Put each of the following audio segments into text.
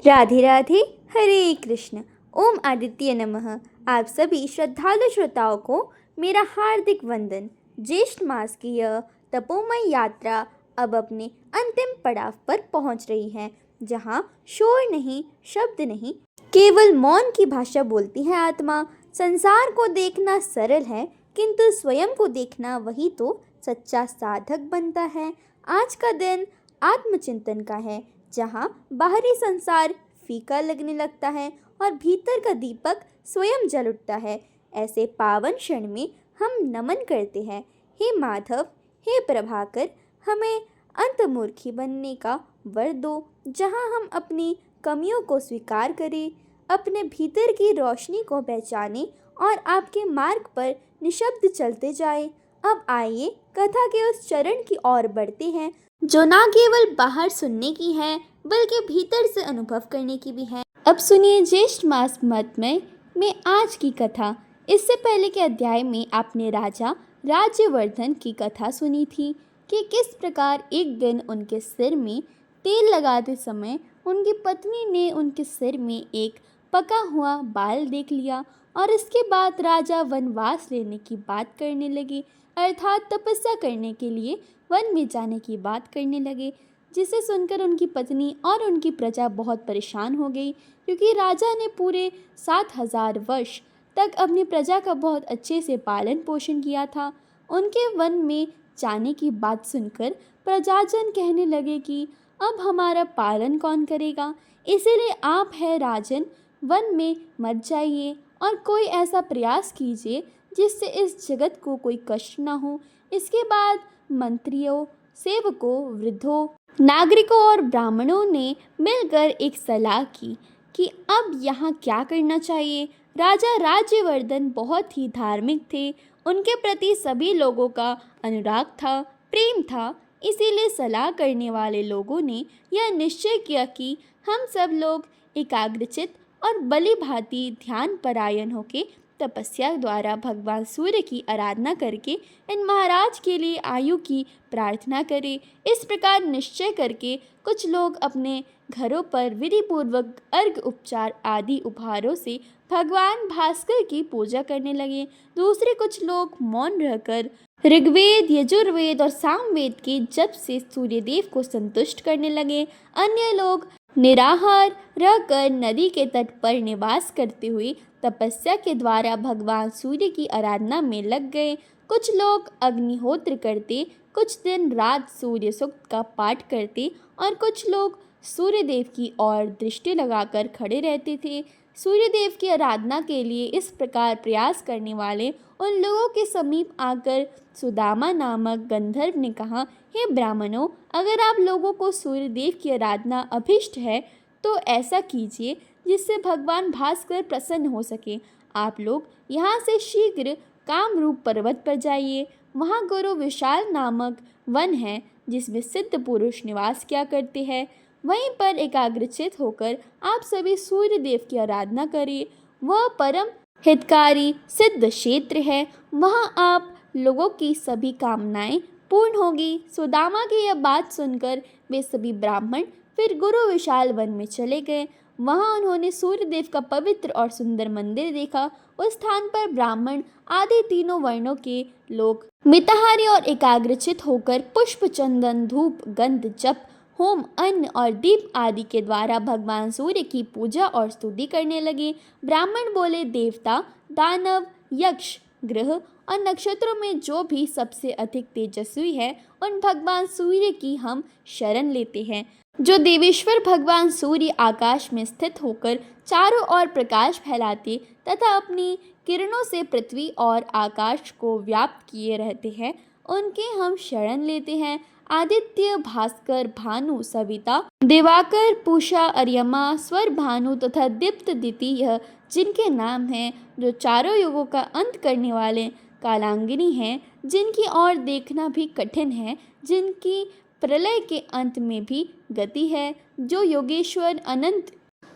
राधे राधे। हरे कृष्ण। ओम आदित्य नमः। आप सभी श्रद्धालु श्रोताओं को मेरा हार्दिक वंदन। ज्येष्ठ मास की यह तपोमय यात्रा अब अपने अंतिम पड़ाव पर पहुंच रही है, जहां शोर नहीं, शब्द नहीं, केवल मौन की भाषा बोलती है आत्मा। संसार को देखना सरल है, किंतु स्वयं को देखना वही तो सच्चा साधक बनता है। आज का दिन आत्मचिंतन का है, जहाँ बाहरी संसार फीका लगने लगता है और भीतर का दीपक स्वयं जल उठता है। ऐसे पावन क्षण में हम नमन करते हैं, हे माधव, हे प्रभाकर, हमें अंतर्मुखी बनने का वर दो, जहाँ हम अपनी कमियों को स्वीकार करें, अपने भीतर की रोशनी को पहचानें और आपके मार्ग पर निशब्द चलते जाएं। अब आइए कथा के उस चरण की ओर बढ़ते हैं, जो ना केवल बाहर सुनने की है, बल्कि भीतर से अनुभव करने की भी है। अब सुनिए ज्येष्ठ मास महात्म्य में आज की कथा। इससे पहले के अध्याय में आपने राजा राज्यवर्धन की कथा सुनी थी कि किस प्रकार एक दिन उनके सिर में तेल लगाते समय उनकी पत्नी ने उनके सिर में एक पका हुआ बाल देख लिया और इसके बाद राजा वनवास लेने की बात करने लगे, अर्थात तपस्या करने के लिए वन में जाने की बात करने लगे, जिसे सुनकर उनकी पत्नी और उनकी प्रजा बहुत परेशान हो गई, क्योंकि राजा ने पूरे 7,000 वर्ष तक अपनी प्रजा का बहुत अच्छे से पालन पोषण किया था। उनके वन में जाने की बात सुनकर प्रजाजन कहने लगे कि अब हमारा पालन कौन करेगा, इसीलिए आप है राजन, वन में मत जाइए और कोई ऐसा प्रयास कीजिए जिससे इस जगत को कोई कष्ट ना हो। इसके बाद मंत्रियों, सेवकों, वृद्धों, नागरिकों और ब्राह्मणों ने मिलकर एक सलाह की कि अब यहाँ क्या करना चाहिए। राजा राज्यवर्धन बहुत ही धार्मिक थे, उनके प्रति सभी लोगों का अनुराग था, प्रेम था, इसीलिए सलाह करने वाले लोगों ने यह निश्चय किया कि हम सब लोग एकाग्रचित और बलि भांति ध्यान परायण होके तपस्या द्वारा भगवान सूर्य की आराधना करके इन महाराज के लिए आयु की प्रार्थना करें। इस प्रकार निश्चय करके कुछ लोग अपने घरों पर विधिपूर्वक अर्घ उपचार आदि उपहारों से भगवान भास्कर की पूजा करने लगे। दूसरे कुछ लोग मौन रहकर ऋग्वेद, यजुर्वेद और सामवेद के जप से सूर्यदेव को संतुष्ट करने लगे। अन्य लोग निराहार रहकर नदी के तट पर निवास करते हुए तपस्या के द्वारा भगवान सूर्य की आराधना में लग गए। कुछ लोग अग्निहोत्र करते, कुछ दिन रात सूर्य सूक्त का पाठ करते और कुछ लोग सूर्यदेव की ओर दृष्टि लगाकर खड़े रहते थे। सूर्यदेव की आराधना के लिए इस प्रकार प्रयास करने वाले उन लोगों के समीप आकर सुदामा नामक गंधर्व ने कहा, हे ब्राह्मणों, अगर आप लोगों को सूर्यदेव की आराधना अभिष्ट है तो ऐसा कीजिए जिससे भगवान भास्कर प्रसन्न हो सके। आप लोग यहाँ से शीघ्र कामरूप पर्वत पर जाइए। वहाँ गुरु विशाल नामक वन है, जिसमें सिद्ध पुरुष निवास किया करते हैं। वहीं पर एकाग्रचित होकर आप सभी सूर्य देव की आराधना करिए। वह परम हितकारी सिद्ध क्षेत्र है, वहाँ आप लोगों की सभी कामनाएं पूर्ण होगी। सुदामा की यह बात सुनकर वे सभी ब्राह्मण फिर गुरु विशाल वन में चले गए। वहाँ उन्होंने सूर्यदेव का पवित्र और सुंदर मंदिर देखा। उस स्थान पर ब्राह्मण आदि तीनों वर्णों के लोग मिताहारी और एकाग्रचित होकर पुष्प, चंदन, धूप, गंध, जप, होम, अन्न और दीप आदि के द्वारा भगवान सूर्य की पूजा और स्तुति करने लगे। ब्राह्मण बोले, देवता, दानव, यक्ष, ग्रह और नक्षत्रों में जो भी सबसे अधिक तेजस्वी है, उन भगवान सूर्य की हम शरण लेते हैं। जो देवेश्वर भगवान सूर्य आकाश में स्थित होकर चारों ओर प्रकाश फैलाते तथा अपनी किरणों से पृथ्वी और आकाश को व्याप्त किए रहते हैं, उनके हम शरण लेते हैं। आदित्य, भास्कर, भानु, सविता, दिवाकर, पूषा, अर्यमा, स्वर, भानु तथा दीप्त दिति, यह जिनके नाम हैं, जो चारों युगों का अंत करने वाले कालांगिनी हैं, जिनकी ओर देखना भी कठिन है, जिनकी प्रलय के अंत में भी गति है, जो योगेश्वर, अनंत,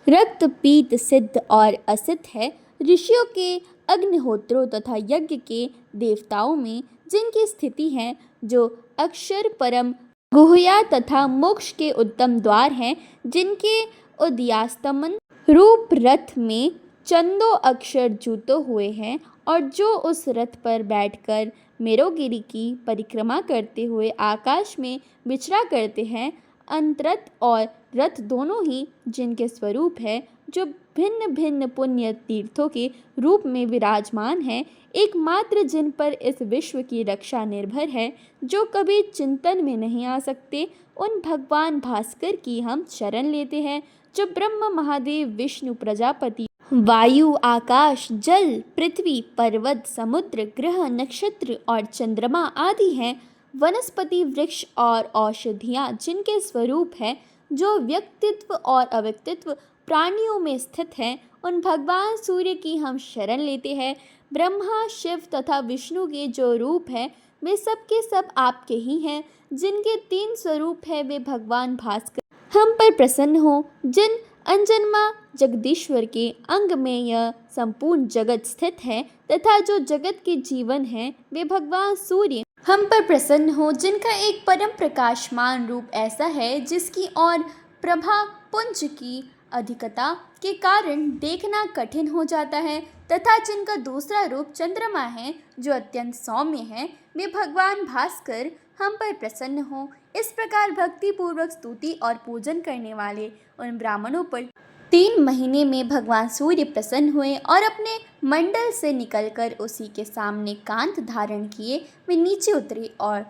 रक्त, पीत, सिद्ध और असिद्ध है, ऋषियों के, अग्निहोत्रों तथा यज्ञ के देवताओं में जिनकी स्थिति है, जो अक्षर, परम, गुह्या तथा मोक्ष के उत्तम द्वार हैं, जिनके उदयास्तमन रूप रथ में चंदो अक्षर जूते हुए हैं, और जो उस रथ पर बैठकर मेरुगिरी की परिक्रमा करते हुए आकाश में विचरा करते हैं, अंतरथ और रथ दोनों ही जिनके स्वरूप है, जो भिन्न भिन्न पुण्य तीर्थों के रूप में विराजमान है, एकमात्र जिन पर इस विश्व की रक्षा निर्भर है, जो कभी चिंतन में नहीं आ सकते, उन भगवान भास्कर की हम शरण लेते हैं, जो ब्रह्म, महादेव, विष्णु, प्रजापति, वायु, आकाश, जल, पृथ्वी, पर्वत, समुद्र, ग्रह, नक्षत्र और चंद्रमा आदि हैं, वनस्पति, वृक्ष और औषधियाँ जिनके स्वरूप है, जो व्यक्तित्व और अव्यक्तित्व प्राणियों में स्थित हैं, उन भगवान सूर्य की हम शरण लेते हैं। ब्रह्मा, शिव तथा विष्णु के जो रूप है, वे सब के सब आपके ही हैं। जिनके 3 स्वरूप है, वे भगवान भास्कर हम पर प्रसन्न हो। जिन अनजन्मा जगदीश्वर के अंग में यह संपूर्ण जगत स्थित है, तथा जो जगत के जीवन है, वे भगवान सूर्य हम पर प्रसन्न हो। जिनका एक परम प्रकाशमान रूप ऐसा है, जिसकी और प्रभा पुंज की अधिकता के कारण देखना कठिन हो जाता है, तथा जिनका दूसरा रूप चंद्रमा है, जो अत्यंत सौम्य है, वे भगवान भास्कर हम पर प्रसन्न हो। इस प्रकार भक्ति पूर्वक स्तुति और पूजन करने वाले उन ब्राह्मणों पर 3 महीने में भगवान सूर्य प्रसन्न हुए, और अपने मंडल से निकलकर उसी के सामने कांत धारण किए वे नीचे उतरे, और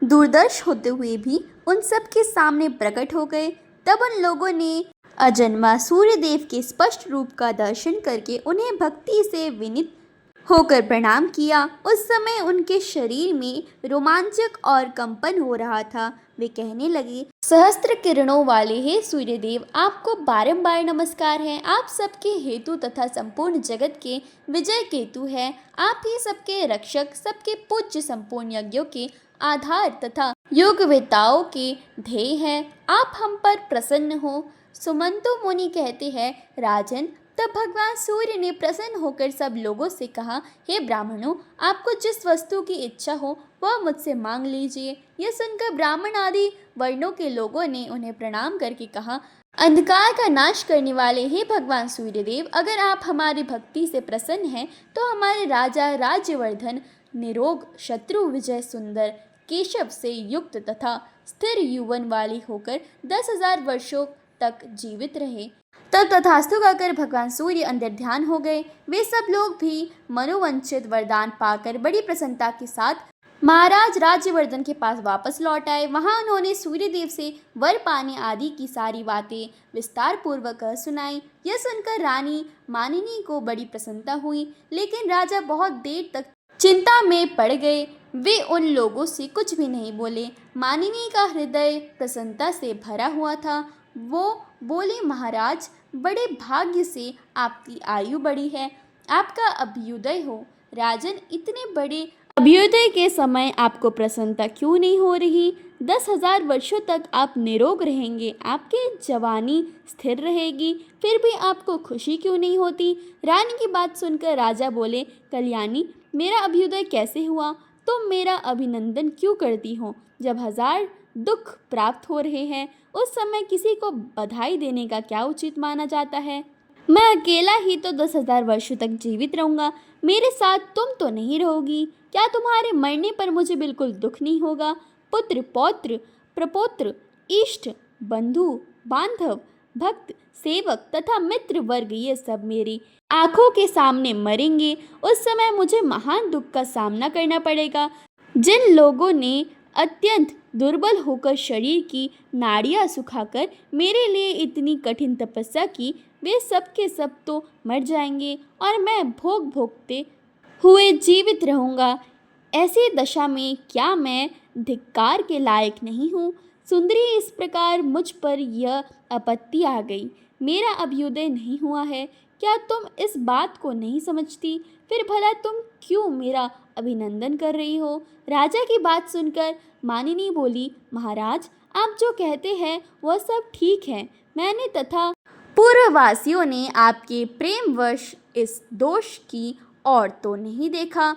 दूरदर्श होते हुए भी उन सब के सामने प्रकट हो गए। तब उन लोगों ने अजन्मा सूर्यदेव के स्पष्ट रूप का दर्शन करके उन्हें भक्ति से विनीत होकर प्रणाम किया। उस समय उनके शरीर में रोमांचक और कंपन हो रहा था। वे कहने लगे, सहस्त्र किरणों वाले हे सूर्यदेव, आपको बारंबार नमस्कार है। आप सबके हेतु तथा संपूर्ण जगत के विजय केतु हैं। आप ही सबके रक्षक, सबके पूज्य, संपूर्ण यज्ञों के आधार तथा योगवेताओं के ध्येय हैं। आप हम पर प्रसन्न हो। सुमंतो मुनि कहते हैं, राजन, तब भगवान सूर्य ने प्रसन्न होकर सब लोगों से कहा, हे ब्राह्मणों, आपको जिस वस्तु की इच्छा हो वह मुझसे मांग लीजिए। यह सुनकर ब्राह्मण आदि वर्णों के लोगों ने उन्हें प्रणाम करके कहा, अंधकार का नाश करने वाले हे भगवान सूर्यदेव, अगर आप हमारी भक्ति से प्रसन्न हैं तो हमारे राजा राज्यवर्धन निरोग, शत्रु विजय, सुंदर, केशव से युक्त तथा स्थिर यौवन वाली होकर 10,000 वर्षों तक जीवित रहे। तब तथास्तु कहकर भगवान सूर्य अंदर ध्यान हो गए। वे सब लोग भी मनोवंचित वरदान पाकर बड़ी प्रसन्नता के साथ महाराज राज्यवर्धन के पास वापस लौट आए। वहां उन्होंने सूर्यदेव से वर पाने आदि की सारी बातें विस्तार पूर्वक सुनाई। यह सुनकर रानी मानिनी को बड़ी प्रसन्नता हुई, लेकिन राजा बहुत देर तक चिंता में पड़ गए। वे उन लोगों से कुछ भी नहीं बोले। मानिनी का हृदय प्रसन्नता से भरा हुआ था। वो बोले, महाराज, बड़े भाग्य से आपकी आयु बढ़ी है, आपका अभ्युदय हो। राजन, इतने बड़े अभ्युदय के समय आपको प्रसन्नता क्यों नहीं हो रही? 10,000 वर्षों तक आप निरोग रहेंगे, आपकी जवानी स्थिर रहेगी, फिर भी आपको खुशी क्यों नहीं होती? रानी की बात सुनकर राजा बोले, कल्याणी, मेरा अभ्युदय कैसे हुआ? तुम मेरा अभिनंदन क्यों करती हो? जब 1000 दुख प्राप्त हो रहे हैं, उस समय किसी को बधाई देने का क्या उचित माना जाता है? मैं अकेला ही तो 10,000 वर्षों तक जीवित रहूँगा, मेरे साथ तुम तो नहीं रहोगी। क्या तुम्हारे मरने पर मुझे बिल्कुल दुख नहीं होगा? पुत्र, पौत्र, प्रपौत्र, इष्ट, बंधु, बांधव, भक्त, सेवक तथा मित्र वर्ग, ये सब मेरी आंखों के सामने मरेंगे। उस समय मुझे महान दुख का सामना करना पड़ेगा। जिन लोगों ने अत्यंत दुर्बल होकर शरीर की नाड़ियाँ सुखाकर मेरे लिए इतनी कठिन तपस्या की, वे सब के सब तो मर जाएंगे और मैं भोग भोगते हुए जीवित रहूँगा। ऐसी दशा में क्या मैं धिक्कार के लायक नहीं हूँ? सुंदरी, इस प्रकार मुझ पर यह आपत्ति आ गई। मेरा अभ्युदय नहीं हुआ है, क्या तुम इस बात को नहीं समझती? फिर भला तुम क्यों मेरा अभिनंदन कर रही हो? राजा की बात सुनकर मानिनी बोली, महाराज, आप जो कहते हैं वह सब ठीक है। मैंने तथा पूर्ववासियों ने आपके प्रेमवश इस दोष की और तो नहीं देखा।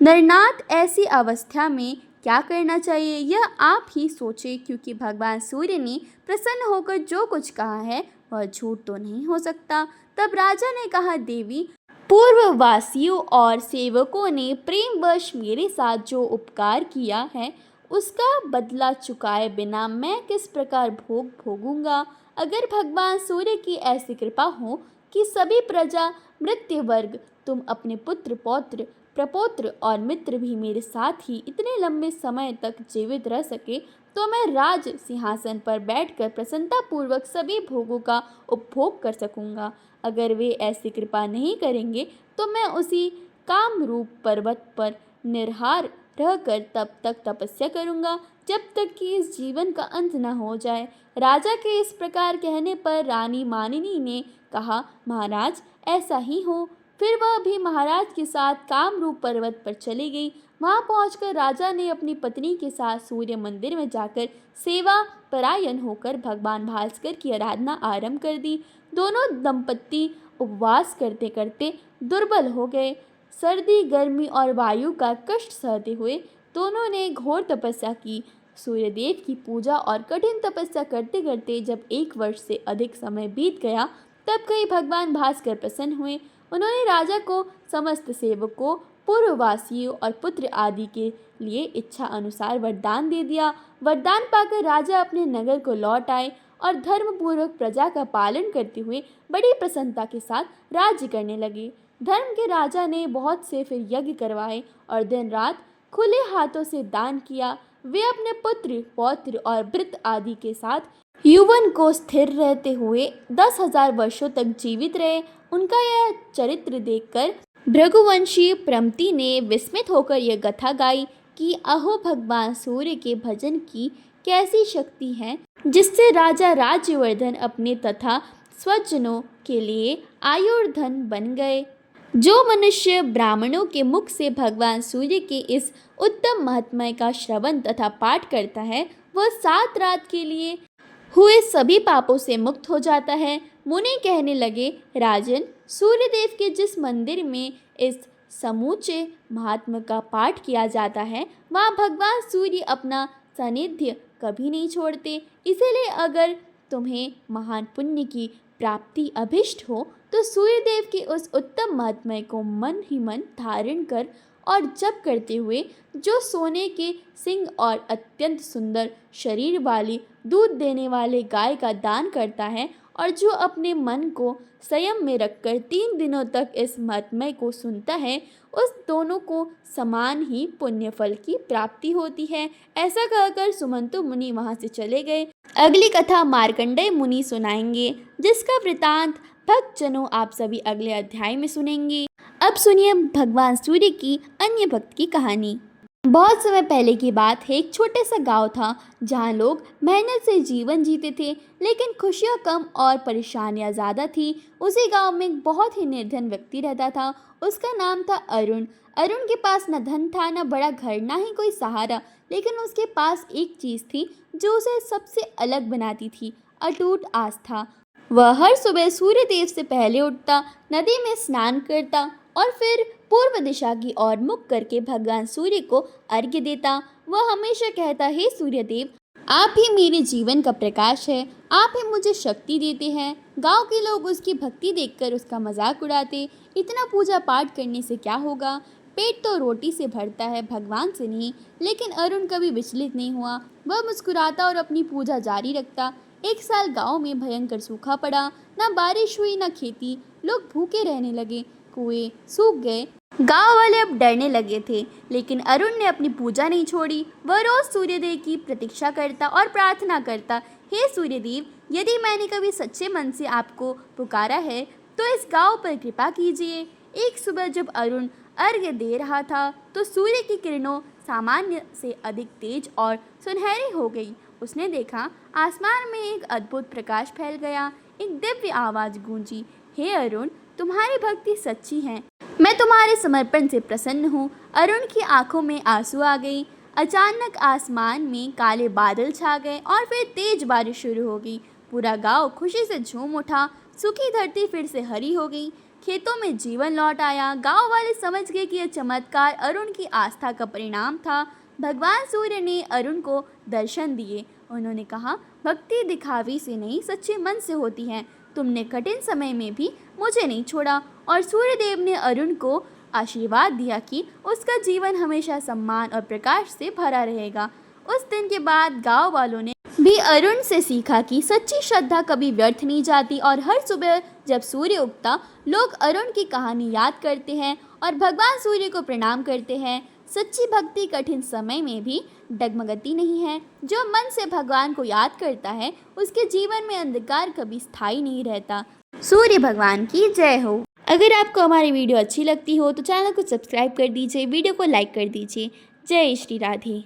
नरनाथ, ऐसी अवस्था में क्या करना चाहिए यह आप ही सोचें, क्योंकि भगवान सूर्य ने प्रसन्न होकर जो कुछ कहा है वह झूठ तो नहीं हो सकता। तब राजा ने कहा, देवी, पूर्ववासियों और सेवकों ने प्रेमवश मेरे साथ जो उपकार किया है उसका बदला चुकाए बिना मैं किस प्रकार भोग भोगूंगा। अगर भगवान सूर्य की ऐसी कृपा हो कि सभी प्रजा मृत्यु वर्ग, तुम अपने पुत्र पौत्र प्रपौत्र और मित्र भी मेरे साथ ही इतने लंबे समय तक जीवित रह सके, तो मैं राज सिंहासन पर बैठकर प्रसन्नतापूर्वक सभी भोगों का उपभोग कर सकूंगा। अगर वे ऐसी कृपा नहीं करेंगे तो मैं उसी कामरूप पर्वत पर निर्हार रहकर तब तक तपस्या करूंगा जब तक कि इस जीवन का अंत न हो जाए। राजा के इस प्रकार कहने पर रानी मानिनी ने कहा, महाराज, ऐसा ही हो। फिर वह भी महाराज के साथ कामरूप पर्वत पर चली गई। वहां पहुंचकर राजा ने अपनी पत्नी के साथ सूर्य मंदिर में जाकर सेवा परायण होकर भगवान भास्कर की आराधना आरंभ कर दी। दोनों दंपत्ति उपवास करते करते दुर्बल हो गए। सर्दी, गर्मी और वायु का कष्ट सहते हुए दोनों ने घोर तपस्या की। सूर्यदेव की पूजा और कठिन तपस्या करते करते जब 1 वर्ष से अधिक समय बीत गया, तब कहीं भगवान भास्कर प्रसन्न हुए। उन्होंने राजा को समस्त सेवकों, पूर्ववासियों और पुत्र आदि के लिए इच्छा अनुसार वरदान दे दिया। वरदान पाकर राजा अपने नगर को लौट आए और धर्मपूर्वक प्रजा का पालन करते हुए बड़ी प्रसन्नता के साथ राज्य करने लगे। धर्म के राजा ने बहुत से फिर यज्ञ करवाए और दिन रात खुले हाथों से दान किया। वे अपने पुत्र पौत्र और वृत्त आदि के साथ यौवन को स्थिर रहते हुए 10,000 वर्षों तक जीवित रहे। उनका यह चरित्र देखकर भृगुवंशी प्रमति ने विस्मित होकर यह गाथा गाई कि अहो, भगवान सूर्य के भजन की कैसी शक्ति है जिससे राजा राज्यवर्धन अपने तथा स्वजनों के लिए आयुर्धन बन गए। जो मनुष्य ब्राह्मणों के मुख से भगवान सूर्य के इस उत्तम महात्म्य का श्रवण तथा पाठ करता है, वह 7 रात के लिए हुए सभी पापों से मुक्त हो जाता है। मुनि कहने लगे, राजन, सूर्यदेव के जिस मंदिर में इस समूचे महात्म्य का पाठ किया जाता है, वहाँ भगवान सूर्य अपना सानिध्य कभी नहीं छोड़ते। इसीलिए अगर तुम्हें महान पुण्य की प्राप्ति अभिष्ट हो तो सूर्यदेव के उस उत्तम महात्म्य को मन ही मन धारण कर और जप करते हुए जो सोने के सिंह और अत्यंत सुंदर शरीर वाली दूध देने वाले गाय का दान करता है और जो अपने मन को संयम में रखकर 3 दिनों तक इस महात्म्य को सुनता है, उस दोनों को समान ही पुण्य फल की प्राप्ति होती है। ऐसा कहकर सुमंतु मुनि वहां से चले गए। अगली कथा मार्कंडेय मुनि सुनाएंगे, जिसका वृतांत भक्तजनों आप सभी अगले अध्याय में सुनेंगे। अब सुनिए भगवान सूर्य की अन्य भक्त की कहानी। बहुत समय पहले की बात है, एक छोटे सा गांव था जहां लोग मेहनत से जीवन जीते थे, लेकिन खुशियां कम और परेशानियां ज़्यादा थी। उसी गांव में एक बहुत ही निर्धन व्यक्ति रहता था। उसका नाम था अरुण। अरुण के पास न धन था, न बड़ा घर, ना ही कोई सहारा, लेकिन उसके पास एक चीज़ थी जो उसे सबसे अलग बनाती थी, अटूट आस्था। वह हर सुबह सूर्यदेव से पहले उठता, नदी में स्नान करता और फिर पूर्व दिशा की ओर मुख करके भगवान सूर्य को अर्घ्य देता। वह हमेशा कहता, हे सूर्यदेव, आप ही मेरे जीवन का प्रकाश है, आप ही मुझे शक्ति देते हैं। गांव के लोग उसकी भक्ति देखकर उसका मजाक उड़ाते, इतना पूजा पाठ करने से क्या होगा, पेट तो रोटी से भरता है, भगवान से नहीं। लेकिन अरुण कभी विचलित नहीं हुआ। वह मुस्कुराता और अपनी पूजा जारी रखता। एक साल गांव में भयंकर सूखा पड़ा, ना बारिश हुई ना खेती। लोग भूखे रहने लगे, कुएं सूख गए। गांव वाले अब डरने लगे थे, लेकिन अरुण ने अपनी पूजा नहीं छोड़ी। वह रोज सूर्यदेव की प्रतीक्षा करता और प्रार्थना करता, हे सूर्यदेव, यदि मैंने कभी सच्चे मन से आपको पुकारा है तो इस गांव पर कृपा कीजिए। एक सुबह जब अरुण अर्घ्य दे रहा था तो सूर्य की किरणों सामान्य से अधिक तेज और सुनहरी हो गई। उसने देखा, आसमान में एक अद्भुत प्रकाश फैल गया। एक दिव्य आवाज़ गूंजी, हे अरुण, तुम्हारी भक्ति सच्ची है, मैं तुम्हारे समर्पण से प्रसन्न हूँ। अरुण की आंखों में आंसू आ गई। अचानक आसमान में काले बादल छा गए और फिर तेज बारिश शुरू हो गई। पूरा गांव खुशी से झूम उठा। सूखी धरती फिर से हरी हो गई, खेतों में जीवन लौट आया। गांव वाले समझ गए कि यह चमत्कार अरुण की आस्था का परिणाम था। भगवान सूर्य ने अरुण को दर्शन दिए। उन्होंने कहा, भक्ति दिखावे से नहीं सच्चे मन से होती है। तुमने कठिन समय में भी मुझे नहीं छोड़ा। और सूर्यदेव ने अरुण को आशीर्वाद दिया कि उसका जीवन हमेशा सम्मान और प्रकाश से भरा रहेगा। उस दिन के बाद गांव वालों ने भी अरुण से सीखा कि सच्ची श्रद्धा कभी व्यर्थ नहीं जाती और हर सुबह जब सूर्य उगता लोग अरुण की कहानी याद करते हैं और भगवान सूर्य को प्रणाम करते हैं। सच्ची भक्ति कठिन समय में भी डगमगती नहीं है। जो मन से भगवान को याद करता है उसके जीवन में अंधकार कभी स्थायी नहीं रहता। सूर्य भगवान की जय हो। अगर आपको हमारी वीडियो अच्छी लगती हो तो चैनल को सब्सक्राइब कर दीजिए, वीडियो को लाइक कर दीजिए। जय श्री राधे।